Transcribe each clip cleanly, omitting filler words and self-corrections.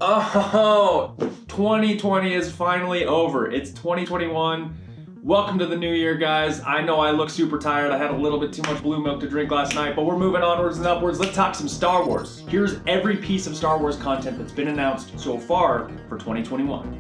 Oh, 2020 is finally over. It's 2021. Welcome to the new year, guys. I know I look super tired. I had a little bit too much blue milk to drink last night, but we're moving onwards and upwards. Let's talk some Star Wars. Here's every piece of Star Wars content that's been announced so far for 2021.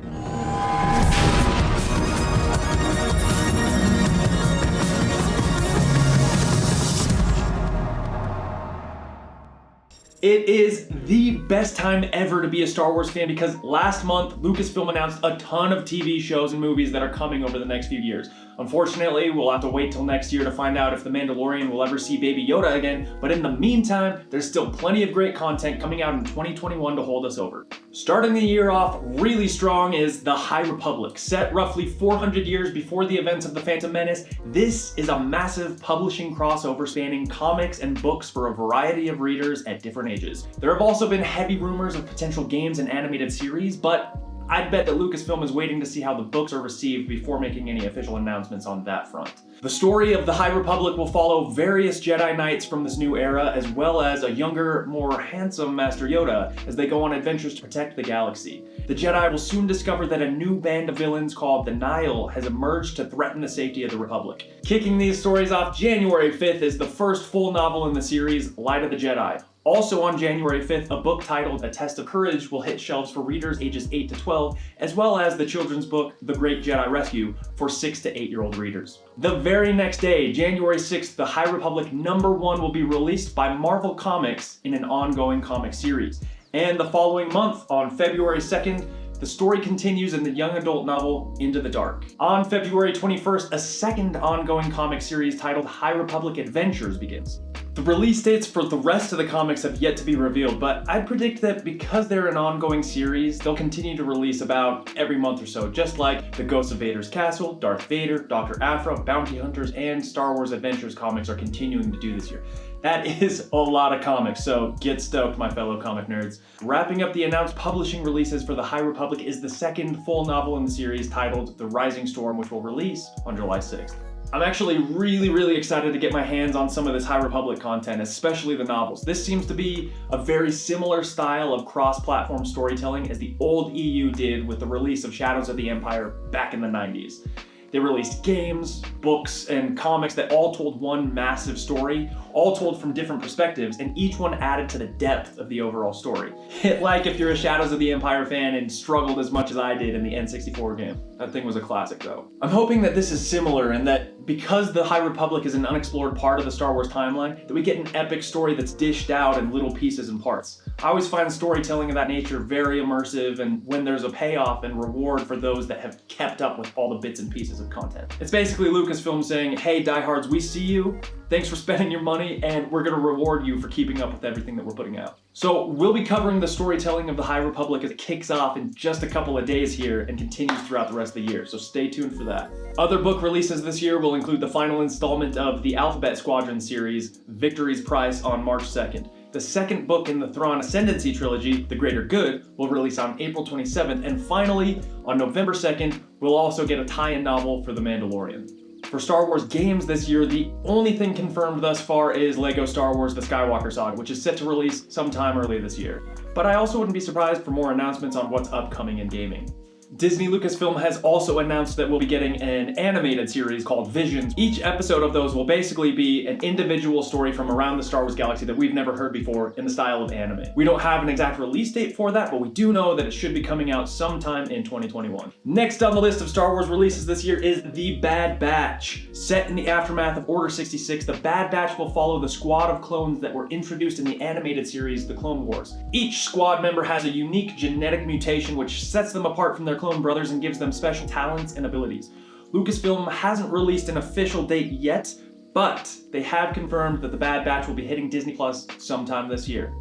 It is the best time ever to be a Star Wars fan because last month, Lucasfilm announced a ton of TV shows and movies that are coming over the next few years. Unfortunately, we'll have to wait till next year to find out if The Mandalorian will ever see Baby Yoda again, but in the meantime, there's still plenty of great content coming out in 2021 to hold us over. Starting the year off really strong is The High Republic. Set roughly 400 years before the events of The Phantom Menace, this is a massive publishing crossover spanning comics and books for a variety of readers at different ages. There have also been heavy rumors of potential games and animated series, but I'd bet that Lucasfilm is waiting to see how the books are received before making any official announcements on that front. The story of the High Republic will follow various Jedi Knights from this new era, as well as a younger, more handsome Master Yoda, as they go on adventures to protect the galaxy. The Jedi will soon discover that a new band of villains called the Nihil has emerged to threaten the safety of the Republic. Kicking these stories off January 5th is the first full novel in the series, Light of the Jedi. Also on January 5th, a book titled A Test of Courage will hit shelves for readers ages 8 to 12, as well as the children's book The Great Jedi Rescue for 6 to 8-year-old readers. The very next day, January 6th, The High Republic #1 will be released by Marvel Comics in an ongoing comic series. And the following month, on February 2nd, the story continues in the young adult novel Into the Dark. On February 21st, a second ongoing comic series titled High Republic Adventures begins. The release dates for the rest of the comics have yet to be revealed, but I predict that because they're an ongoing series, they'll continue to release about every month or so, just like the Ghosts of Vader's Castle, Darth Vader, Dr. Aphra, Bounty Hunters, and Star Wars Adventures comics are continuing to do this year. That is a lot of comics, so get stoked, my fellow comic nerds. Wrapping up the announced publishing releases for The High Republic is the second full novel in the series titled The Rising Storm, which will release on July 6th. I'm actually really excited to get my hands on some of this High Republic content, especially the novels. This seems to be a very similar style of cross-platform storytelling as the old EU did with the release of Shadows of the Empire back in the 90s. They released games, books, and comics that all told one massive story, all told from different perspectives, and each one added to the depth of the overall story. Hit like if you're a Shadows of the Empire fan and struggled as much as I did in the N64 game. That thing was a classic though. I'm hoping that this is similar and that because the High Republic is an unexplored part of the Star Wars timeline, that we get an epic story that's dished out in little pieces and parts. I always find storytelling of that nature very immersive, and when there's a payoff and reward for those that have kept up with all the bits and pieces of content. It's basically Lucasfilm saying, hey diehards, we see you, thanks for spending your money, and we're gonna reward you for keeping up with everything that we're putting out. So we'll be covering the storytelling of the High Republic as it kicks off in just a couple of days here and continues throughout the rest of the year, so stay tuned for that. Other book releases this year will include the final installment of the Alphabet Squadron series, Victory's Price, on March 2nd. The second book in the Thrawn Ascendancy trilogy, The Greater Good, will release on April 27th, and finally, on November 2nd, we'll also get a tie-in novel for The Mandalorian. For Star Wars games this year, the only thing confirmed thus far is LEGO Star Wars The Skywalker Saga, which is set to release sometime early this year. But I also wouldn't be surprised for more announcements on what's upcoming in gaming. Disney Lucasfilm has also announced that we'll be getting an animated series called Visions. Each episode of those will basically be an individual story from around the Star Wars galaxy that we've never heard before in the style of anime. We don't have an exact release date for that, but we do know that it should be coming out sometime in 2021. Next on the list of Star Wars releases this year is The Bad Batch. Set in the aftermath of Order 66, The Bad Batch will follow the squad of clones that were introduced in the animated series The Clone Wars. Each squad member has a unique genetic mutation which sets them apart from their clone brothers and gives them special talents and abilities. Lucasfilm hasn't released an official date yet, but they have confirmed that The Bad Batch will be hitting Disney Plus sometime this year.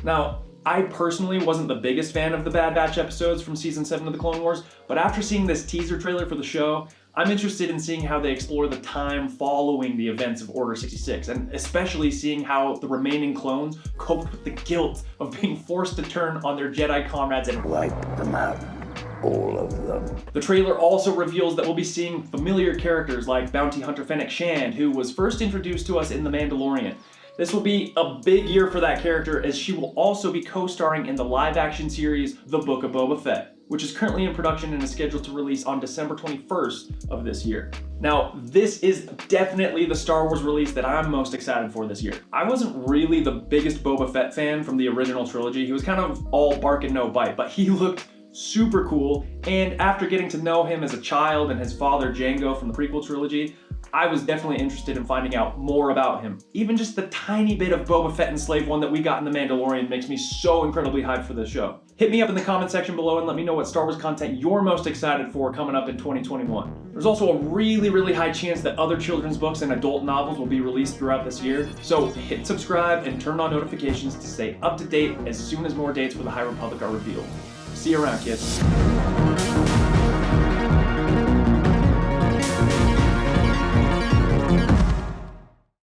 Now, I personally wasn't the biggest fan of the Bad Batch episodes from Season 7 of The Clone Wars, but after seeing this teaser trailer for the show, I'm interested in seeing how they explore the time following the events of Order 66, and especially seeing how the remaining clones coped with the guilt of being forced to turn on their Jedi comrades and wipe them out. All of them. The trailer also reveals that we'll be seeing familiar characters like Bounty Hunter Fennec Shand, who was first introduced to us in The Mandalorian. This will be a big year for that character, as she will also be co-starring in the live-action series The Book of Boba Fett, which is currently in production and is scheduled to release on December 21st of this year. Now, this is definitely the Star Wars release that I'm most excited for this year. I wasn't really the biggest Boba Fett fan from the original trilogy. He was kind of all bark and no bite, but he looked super cool, and after getting to know him as a child and his father Jango from the prequel trilogy, I was definitely interested in finding out more about him. Even just the tiny bit of Boba Fett and Slave One that we got in The Mandalorian makes me so incredibly hyped for this show. Hit me up in the comment section below and let me know what Star Wars content you're most excited for coming up in 2021. There's also a really high chance that other children's books and adult novels will be released throughout this year, so hit subscribe and turn on notifications to stay up to date as soon as more dates for the High Republic are revealed. See you around, kids.